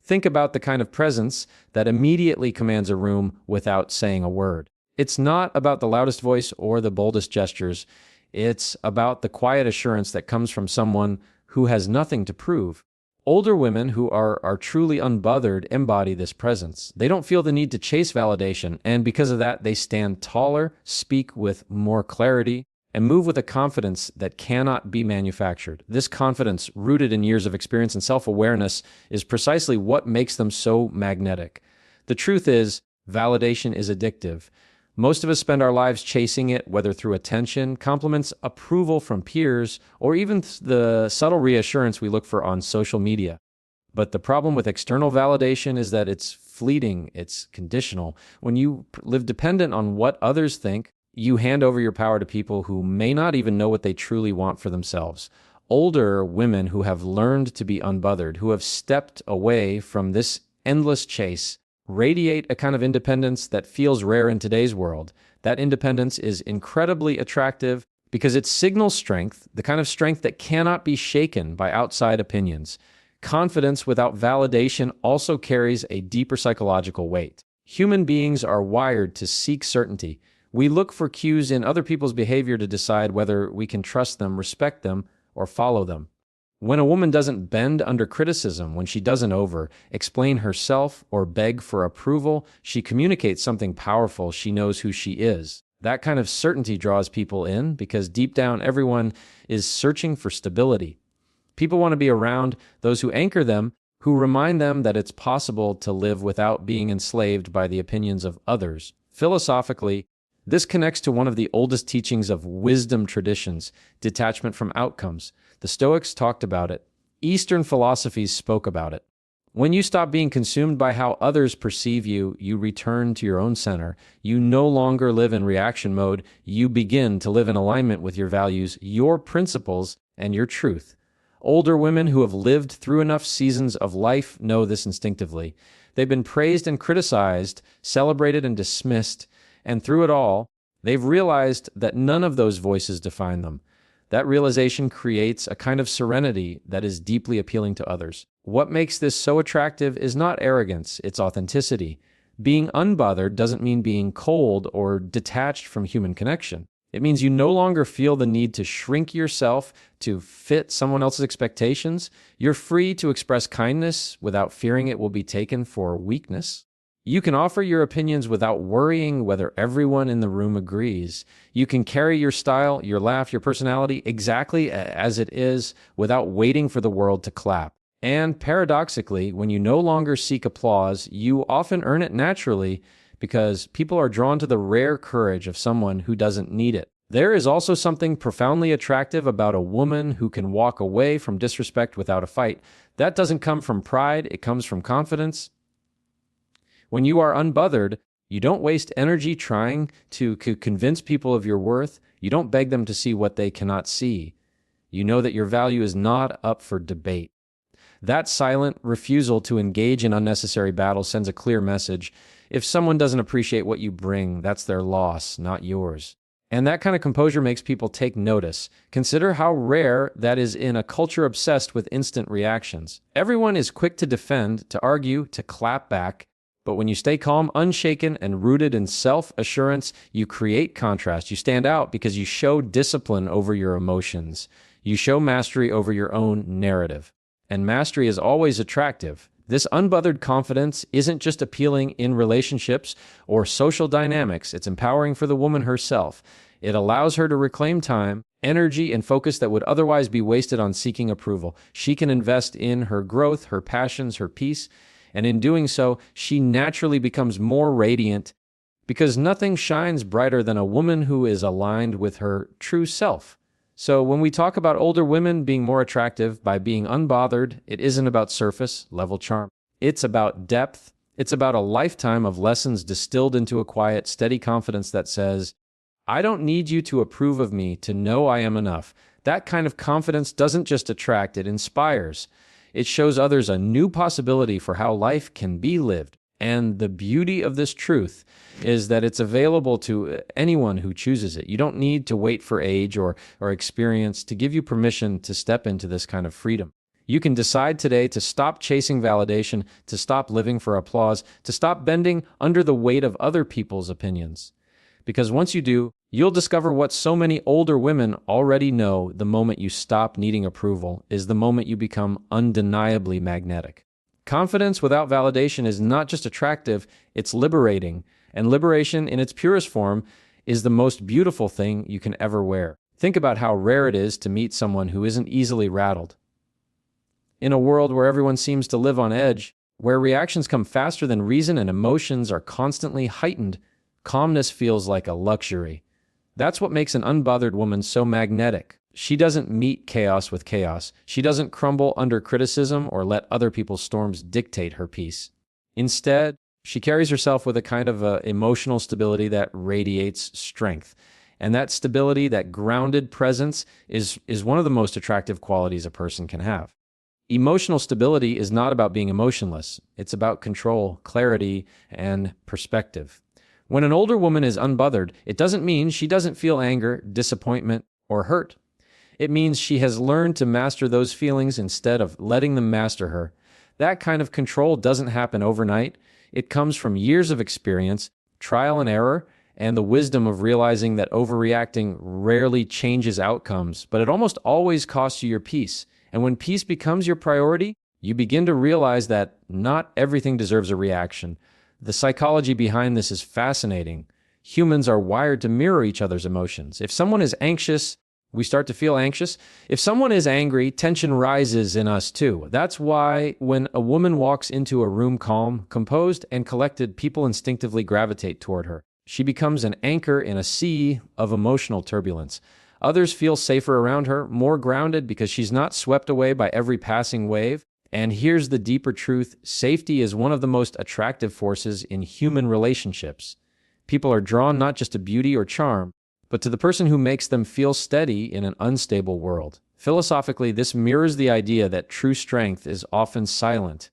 Think about the kind of presence that immediately commands a room without saying a word. It's not about the loudest voice or the boldest gestures. It's about the quiet assurance that comes from someone who has nothing to prove. Older women who are truly unbothered embody this presence. They don't feel the need to chase validation, and because of that, they stand taller, speak with more clarity, and move with a confidence that cannot be manufactured. This confidence, rooted in years of experience and self-awareness, is precisely what makes them so magnetic. The truth is, validation is addictive. Most of us spend our lives chasing it, whether through attention, compliments, approval from peers, or even the subtle reassurance we look for on social media. But the problem with external validation is that it's fleeting, it's conditional. When you live dependent on what others think, you hand over your power to people who may not even know what they truly want for themselves. Older women who have learned to be unbothered, who have stepped away from this endless chase, radiate a kind of independence that feels rare in today's world. That independence is incredibly attractive because it signals strength, the kind of strength that cannot be shaken by outside opinions. Confidence without validation also carries a deeper psychological weight. Human beings are wired to seek certainty. We look for cues in other people's behavior to decide whether we can trust them, respect them, or follow them. When a woman doesn't bend under criticism, when she doesn't explain herself or beg for approval, she communicates something powerful. She knows who she is. That kind of certainty draws people in because deep down everyone is searching for stability. People want to be around those who anchor them, who remind them that it's possible to live without being enslaved by the opinions of others. Philosophically, this connects to one of the oldest teachings of wisdom traditions, detachment from outcomes. The Stoics talked about it. Eastern philosophies spoke about it. When you stop being consumed by how others perceive you, you return to your own center. You no longer live in reaction mode. You begin to live in alignment with your values, your principles, and your truth. Older women who have lived through enough seasons of life know this instinctively. They've been praised and criticized, celebrated and dismissed, and through it all, they've realized that none of those voices define them. That realization creates a kind of serenity that is deeply appealing to others. What makes this so attractive is not arrogance, it's authenticity. Being unbothered doesn't mean being cold or detached from human connection. It means you no longer feel the need to shrink yourself to fit someone else's expectations. You're free to express kindness without fearing it will be taken for weakness. You can offer your opinions without worrying whether everyone in the room agrees. You can carry your style, your laugh, your personality exactly as it is without waiting for the world to clap. And paradoxically, when you no longer seek applause, you often earn it naturally because people are drawn to the rare courage of someone who doesn't need it. There is also something profoundly attractive about a woman who can walk away from disrespect without a fight. That doesn't come from pride, it comes from confidence. When you are unbothered, you don't waste energy trying to convince people of your worth. You don't beg them to see what they cannot see. You know that your value is not up for debate. That silent refusal to engage in unnecessary battle sends a clear message. If someone doesn't appreciate what you bring, that's their loss, not yours. And that kind of composure makes people take notice. Consider how rare that is in a culture obsessed with instant reactions. Everyone is quick to defend, to argue, to clap back. But when you stay calm, unshaken, and rooted in self-assurance, you create contrast. You stand out because you show discipline over your emotions. You show mastery over your own narrative. And mastery is always attractive. This unbothered confidence isn't just appealing in relationships or social dynamics. It's empowering for the woman herself. It allows her to reclaim time, energy, and focus that would otherwise be wasted on seeking approval. She can invest in her growth, her passions, her peace, and in doing so, she naturally becomes more radiant because nothing shines brighter than a woman who is aligned with her true self. So when we talk about older women being more attractive by being unbothered, it isn't about surface level charm. It's about depth. It's about a lifetime of lessons distilled into a quiet, steady confidence that says, I don't need you to approve of me to know I am enough. That kind of confidence doesn't just attract, it inspires. It shows others a new possibility for how life can be lived. And the beauty of this truth is that it's available to anyone who chooses it. You don't need to wait for age or experience to give you permission to step into this kind of freedom. You can decide today to stop chasing validation, to stop living for applause, to stop bending under the weight of other people's opinions. Because once you do, you'll discover what so many older women already know: the moment you stop needing approval is the moment you become undeniably magnetic. Confidence without validation is not just attractive, it's liberating. And liberation in its purest form is the most beautiful thing you can ever wear. Think about how rare it is to meet someone who isn't easily rattled. In a world where everyone seems to live on edge, where reactions come faster than reason and emotions are constantly heightened, calmness feels like a luxury. That's what makes an unbothered woman so magnetic. She doesn't meet chaos with chaos. She doesn't crumble under criticism or let other people's storms dictate her peace. Instead, she carries herself with a kind of emotional stability that radiates strength. And that stability, that grounded presence, is one of the most attractive qualities a person can have. Emotional stability is not about being emotionless. It's about control, clarity, and perspective. When an older woman is unbothered, it doesn't mean she doesn't feel anger, disappointment, or hurt. It means she has learned to master those feelings instead of letting them master her. That kind of control doesn't happen overnight. It comes from years of experience, trial and error, and the wisdom of realizing that overreacting rarely changes outcomes, but it almost always costs you your peace. And when peace becomes your priority, you begin to realize that not everything deserves a reaction. The psychology behind this is fascinating. Humans are wired to mirror each other's emotions. If someone is anxious, we start to feel anxious. If someone is angry, tension rises in us too. That's why when a woman walks into a room calm, composed, and collected, people instinctively gravitate toward her. She becomes an anchor in a sea of emotional turbulence. Others feel safer around her, more grounded because she's not swept away by every passing wave. And here's the deeper truth: safety is one of the most attractive forces in human relationships. People are drawn not just to beauty or charm, but to the person who makes them feel steady in an unstable world. Philosophically, this mirrors the idea that true strength is often silent.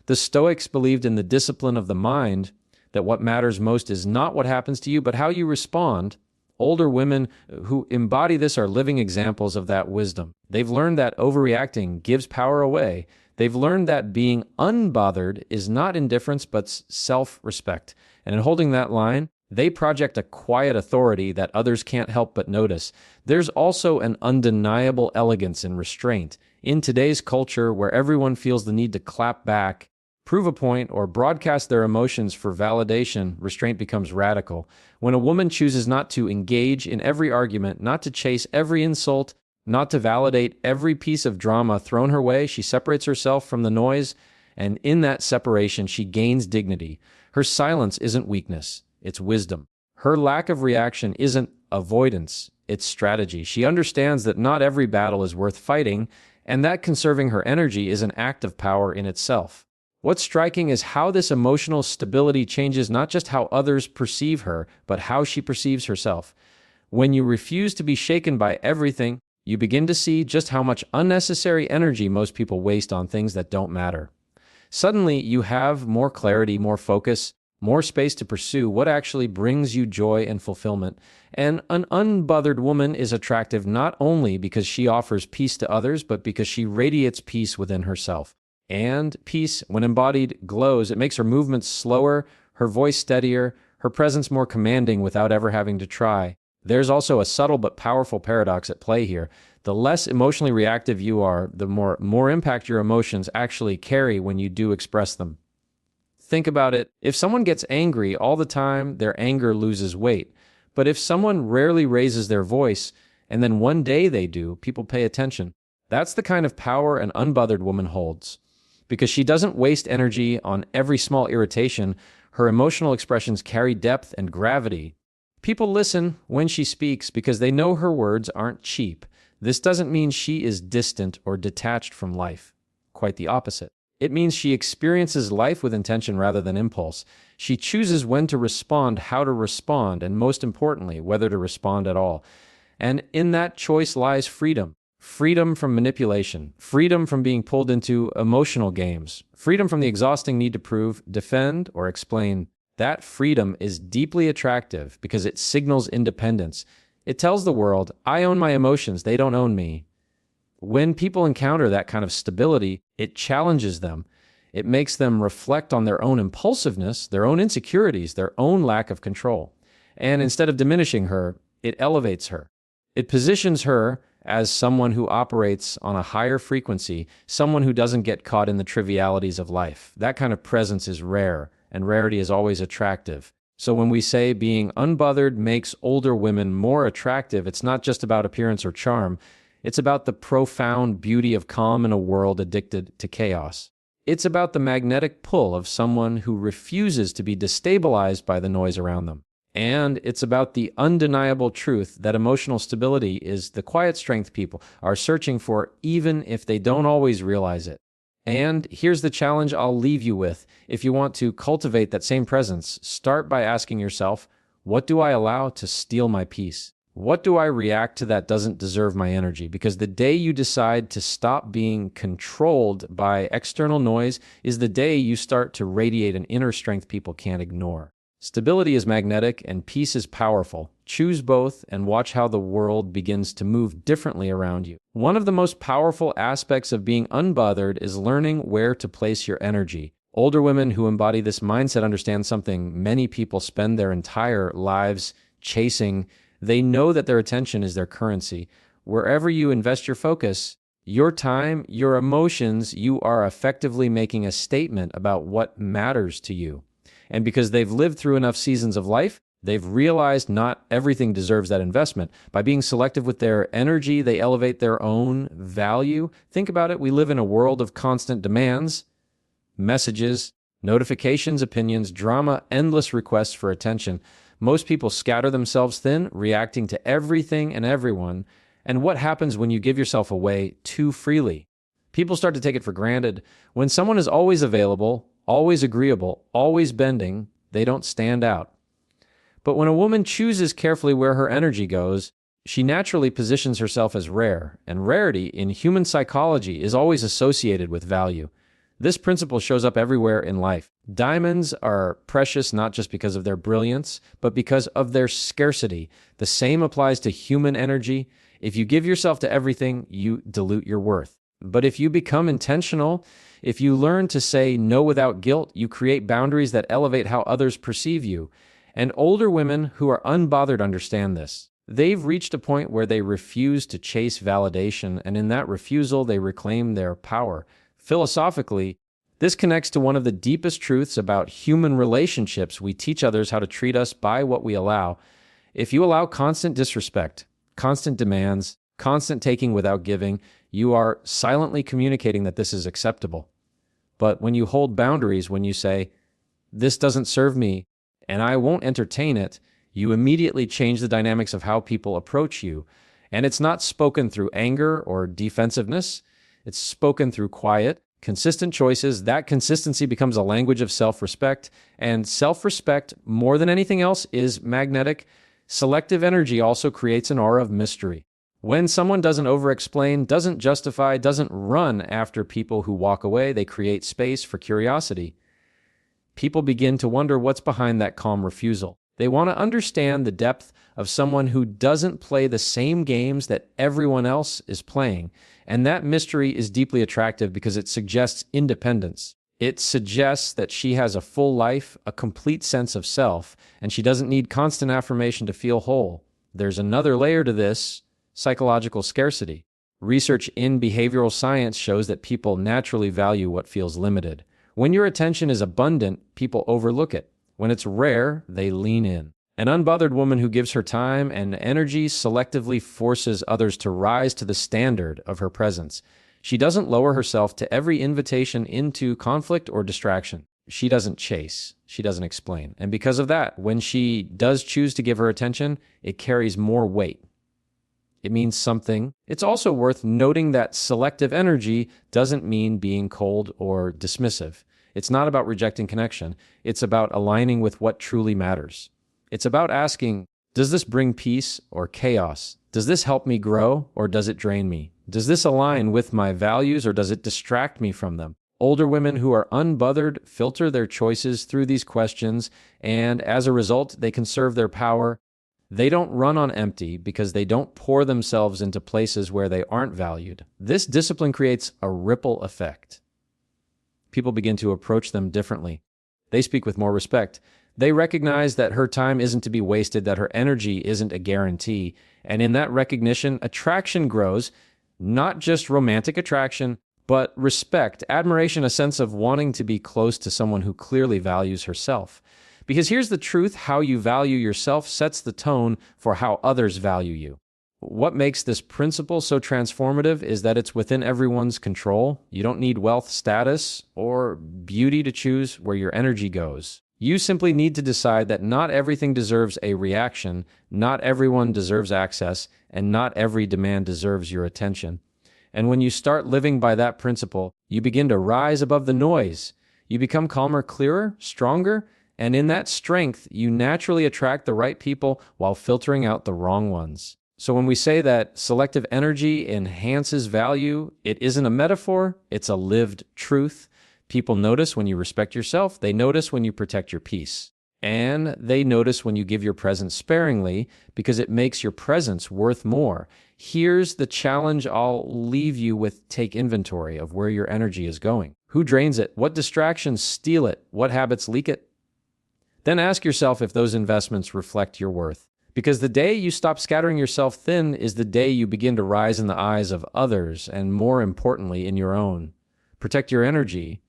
The Stoics believed in the discipline of the mind, that what matters most is not what happens to you, but how you respond. Older women who embody this are living examples of that wisdom. They've learned that overreacting gives power away. They've learned that being unbothered is not indifference, but self-respect. And in holding that line, they project a quiet authority that others can't help but notice. There's also an undeniable elegance in restraint. In today's culture, where everyone feels the need to clap back, prove a point, or broadcast their emotions for validation, restraint becomes radical. When a woman chooses not to engage in every argument, not to chase every insult, not to validate every piece of drama thrown her way, she separates herself from the noise, and in that separation, she gains dignity. Her silence isn't weakness, it's wisdom. Her lack of reaction isn't avoidance, it's strategy. She understands that not every battle is worth fighting, and that conserving her energy is an act of power in itself. What's striking is how this emotional stability changes not just how others perceive her, but how she perceives herself. When you refuse to be shaken by everything, you begin to see just how much unnecessary energy most people waste on things that don't matter. Suddenly, you have more clarity, more focus, more space to pursue what actually brings you joy and fulfillment. And an unbothered woman is attractive not only because she offers peace to others, but because she radiates peace within herself. And peace, when embodied, glows. It makes her movements slower, her voice steadier, her presence more commanding without ever having to try. There's also a subtle but powerful paradox at play here. The less emotionally reactive you are, the more impact your emotions actually carry when you do express them. Think about it. If someone gets angry all the time, their anger loses weight. But if someone rarely raises their voice, and then one day they do, people pay attention. That's the kind of power an unbothered woman holds. Because she doesn't waste energy on every small irritation, her emotional expressions carry depth and gravity. People listen when she speaks because they know her words aren't cheap. This doesn't mean she is distant or detached from life. Quite the opposite. It means she experiences life with intention rather than impulse. She chooses when to respond, how to respond, and most importantly, whether to respond at all. And in that choice lies freedom. Freedom from manipulation, freedom from being pulled into emotional games, freedom from the exhausting need to prove, defend, or explain. That freedom is deeply attractive because it signals independence. It tells the world, I own my emotions, they don't own me. When people encounter that kind of stability, it challenges them. It makes them reflect on their own impulsiveness, their own insecurities, their own lack of control. And instead of diminishing her, it elevates her. It positions her as someone who operates on a higher frequency, someone who doesn't get caught in the trivialities of life. That kind of presence is rare, and rarity is always attractive. So when we say being unbothered makes older women more attractive, it's not just about appearance or charm. It's about the profound beauty of calm in a world addicted to chaos. It's about the magnetic pull of someone who refuses to be destabilized by the noise around them. And it's about the undeniable truth that emotional stability is the quiet strength people are searching for, even if they don't always realize it. And here's the challenge I'll leave you with. If you want to cultivate that same presence, start by asking yourself, what do I allow to steal my peace? What do I react to that doesn't deserve my energy? Because the day you decide to stop being controlled by external noise is the day you start to radiate an inner strength people can't ignore. Stability is magnetic and peace is powerful. Choose both and watch how the world begins to move differently around you. One of the most powerful aspects of being unbothered is learning where to place your energy. Older women who embody this mindset understand something many people spend their entire lives chasing. They know that their attention is their currency. Wherever you invest your focus, your time, your emotions, you are effectively making a statement about what matters to you. And because they've lived through enough seasons of life, they've realized not everything deserves that investment. By being selective with their energy, they elevate their own value. Think about it. We live in a world of constant demands, messages, notifications, opinions, drama, endless requests for attention. Most people scatter themselves thin, reacting to everything and everyone. And what happens when you give yourself away too freely? People start to take it for granted. When someone is always available, always agreeable, always bending, they don't stand out. But when a woman chooses carefully where her energy goes, she naturally positions herself as rare, and rarity in human psychology is always associated with value. This principle shows up everywhere in life. Diamonds are precious not just because of their brilliance, but because of their scarcity. The same applies to human energy. If you give yourself to everything, you dilute your worth. But if you become intentional, if you learn to say no without guilt, you create boundaries that elevate how others perceive you. And older women who are unbothered understand this. They've reached a point where they refuse to chase validation, and in that refusal, they reclaim their power. Philosophically, this connects to one of the deepest truths about human relationships. We teach others how to treat us by what we allow. If you allow constant disrespect, constant demands, constant taking without giving, you are silently communicating that this is acceptable. But when you hold boundaries, when you say, this doesn't serve me and I won't entertain it, you immediately change the dynamics of how people approach you. And it's not spoken through anger or defensiveness. It's spoken through quiet, consistent choices. That consistency becomes a language of self-respect. And self-respect, more than anything else, is magnetic. Selective energy also creates an aura of mystery. When someone doesn't over-explain, doesn't justify, doesn't run after people who walk away, they create space for curiosity. People begin to wonder what's behind that calm refusal. They want to understand the depth of someone who doesn't play the same games that everyone else is playing. And that mystery is deeply attractive because it suggests independence. It suggests that she has a full life, a complete sense of self, and she doesn't need constant affirmation to feel whole. There's another layer to this: psychological scarcity. Research in behavioral science shows that people naturally value what feels limited. When your attention is abundant, people overlook it. When it's rare, they lean in. An unbothered woman who gives her time and energy selectively forces others to rise to the standard of her presence. She doesn't lower herself to every invitation into conflict or distraction. She doesn't chase. She doesn't explain. And because of that, when she does choose to give her attention, it carries more weight. It means something. It's also worth noting that selective energy doesn't mean being cold or dismissive. It's not about rejecting connection. It's about aligning with what truly matters. It's about asking, does this bring peace or chaos? Does this help me grow or does it drain me? Does this align with my values or does it distract me from them? Older women who are unbothered filter their choices through these questions, and as a result, they conserve their power. They don't run on empty because they don't pour themselves into places where they aren't valued. This discipline creates a ripple effect. People begin to approach them differently. They speak with more respect. They recognize that her time isn't to be wasted, that her energy isn't a guarantee. And in that recognition, attraction grows, not just romantic attraction, but respect, admiration, a sense of wanting to be close to someone who clearly values herself. Because here's the truth, how you value yourself sets the tone for how others value you. What makes this principle so transformative is that it's within everyone's control. You don't need wealth, status, or beauty to choose where your energy goes. You simply need to decide that not everything deserves a reaction, not everyone deserves access, and not every demand deserves your attention. And when you start living by that principle, you begin to rise above the noise. You become calmer, clearer, stronger, and in that strength, you naturally attract the right people while filtering out the wrong ones. So when we say that selective energy enhances value, it isn't a metaphor, it's a lived truth. People notice when you respect yourself, they notice when you protect your peace, and they notice when you give your presence sparingly because it makes your presence worth more. Here's the challenge I'll leave you with. Take inventory of where your energy is going. Who drains it? What distractions steal it? What habits leak it? Then ask yourself if those investments reflect your worth. Because the day you stop scattering yourself thin is the day you begin to rise in the eyes of others, and more importantly, in your own. Protect your energy.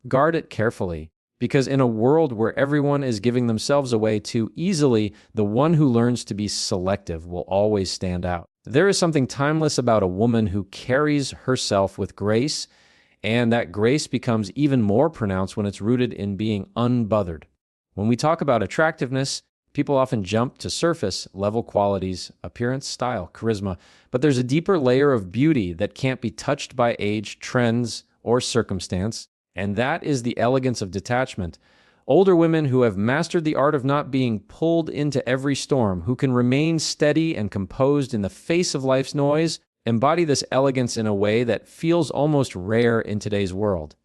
Guard it carefully. Because in a world where everyone is giving themselves away too easily, the one who learns to be selective will always stand out. There is something timeless about a woman who carries herself with grace, and that grace becomes even more pronounced when it's rooted in being unbothered. When we talk about attractiveness, people often jump to surface-level qualities, appearance, style, charisma, but there's a deeper layer of beauty that can't be touched by age, trends, or circumstance, and that is the elegance of detachment. Older women who have mastered the art of not being pulled into every storm, who can remain steady and composed in the face of life's noise, embody this elegance in a way that feels almost rare in today's world.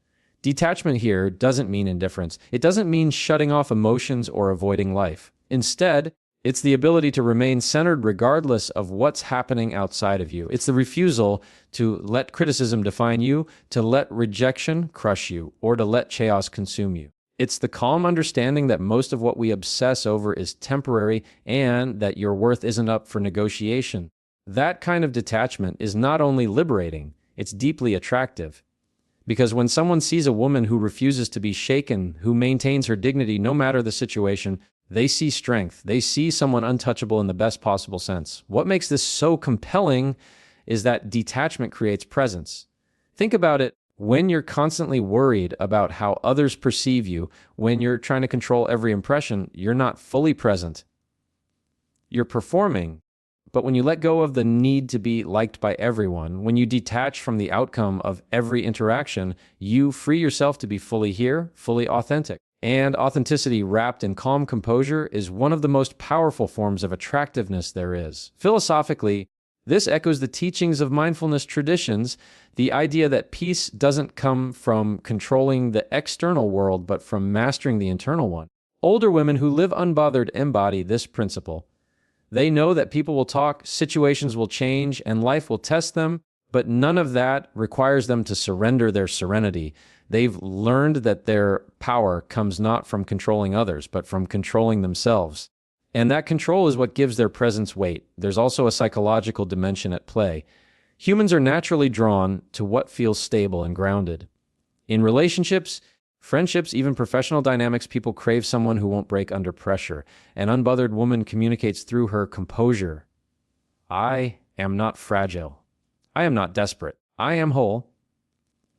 Detachment here doesn't mean indifference. It doesn't mean shutting off emotions or avoiding life. Instead, it's the ability to remain centered regardless of what's happening outside of you. It's the refusal to let criticism define you, to let rejection crush you, or to let chaos consume you. It's the calm understanding that most of what we obsess over is temporary and that your worth isn't up for negotiation. That kind of detachment is not only liberating, it's deeply attractive. Because when someone sees a woman who refuses to be shaken, who maintains her dignity no matter the situation, they see strength. They see someone untouchable in the best possible sense. What makes this so compelling is that detachment creates presence. Think about it. When you're constantly worried about how others perceive you, when you're trying to control every impression, you're not fully present. You're performing. But when you let go of the need to be liked by everyone, when you detach from the outcome of every interaction, you free yourself to be fully here, fully authentic. And authenticity wrapped in calm composure is one of the most powerful forms of attractiveness there is. Philosophically, this echoes the teachings of mindfulness traditions, the idea that peace doesn't come from controlling the external world, but from mastering the internal one. Older women who live unbothered embody this principle. They know that people will talk, situations will change, and life will test them, but none of that requires them to surrender their serenity. They've learned that their power comes not from controlling others, but from controlling themselves. And that control is what gives their presence weight. There's also a psychological dimension at play. Humans are naturally drawn to what feels stable and grounded. In relationships, friendships, even professional dynamics, people crave someone who won't break under pressure. An unbothered woman communicates through her composure. I am not fragile. I am not desperate. I am whole.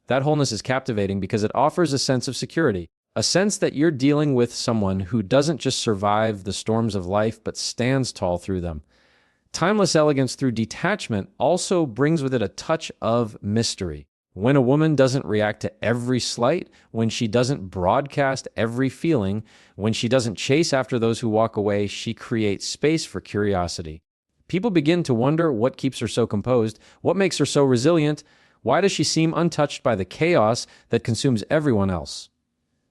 That wholeness is captivating because it offers a sense of security, a sense that you're dealing with someone who doesn't just survive the storms of life, but stands tall through them. Timeless elegance through detachment also brings with it a touch of mystery. When a woman doesn't react to every slight, when she doesn't broadcast every feeling, when she doesn't chase after those who walk away, she creates space for curiosity. People begin to wonder what keeps her so composed, what makes her so resilient, why does she seem untouched by the chaos that consumes everyone else?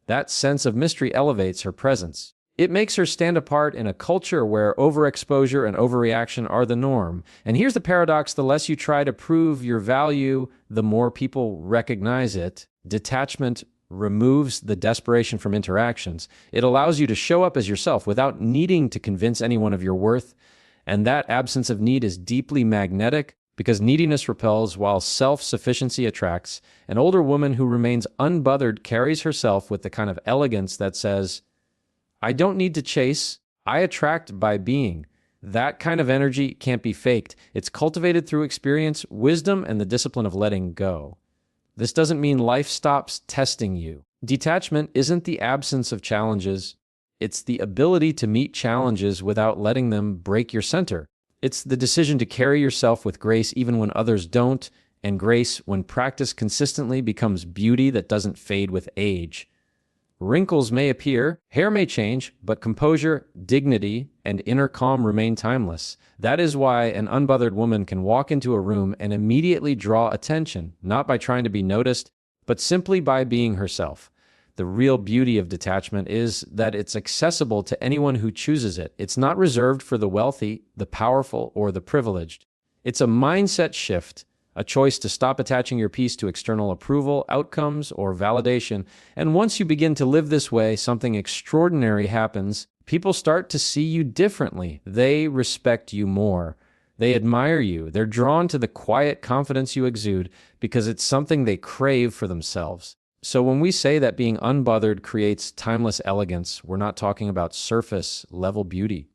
That sense of mystery elevates her presence. It makes her stand apart in a culture where overexposure and overreaction are the norm. And here's the paradox: the less you try to prove your value, the more people recognize it. Detachment removes the desperation from interactions. It allows you to show up as yourself without needing to convince anyone of your worth. And that absence of need is deeply magnetic because neediness repels while self-sufficiency attracts. An older woman who remains unbothered carries herself with the kind of elegance that says, I don't need to chase, I attract by being. That kind of energy can't be faked. It's cultivated through experience, wisdom, and the discipline of letting go. This doesn't mean life stops testing you. Detachment isn't the absence of challenges. It's the ability to meet challenges without letting them break your center. It's the decision to carry yourself with grace even when others don't, and grace when practiced consistently becomes beauty that doesn't fade with age. Wrinkles may appear, hair may change, but composure, dignity, and inner calm remain timeless. That is why an unbothered woman can walk into a room and immediately draw attention, not by trying to be noticed, but simply by being herself. The real beauty of detachment is that it's accessible to anyone who chooses it. It's not reserved for the wealthy, the powerful, or the privileged. It's a mindset shift, a choice to stop attaching your peace to external approval, outcomes, or validation. And once you begin to live this way, something extraordinary happens. People start to see you differently. They respect you more. They admire you. They're drawn to the quiet confidence you exude because it's something they crave for themselves. So when we say that being unbothered creates timeless elegance, we're not talking about surface-level beauty.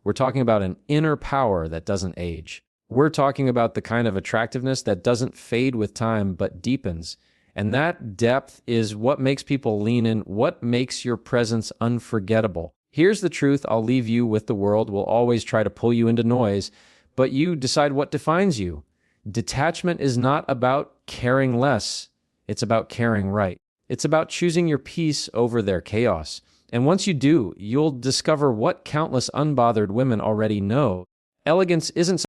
We're talking about an inner power that doesn't age. We're talking about the kind of attractiveness that doesn't fade with time but deepens. And that depth is what makes people lean in, what makes your presence unforgettable. Here's the truth: I'll leave you with the world. Will always try to pull you into noise, but you decide what defines you. Detachment is not about caring less. It's about caring right. It's about choosing your peace over their chaos. And once you do, you'll discover what countless unbothered women already know. Elegance isn't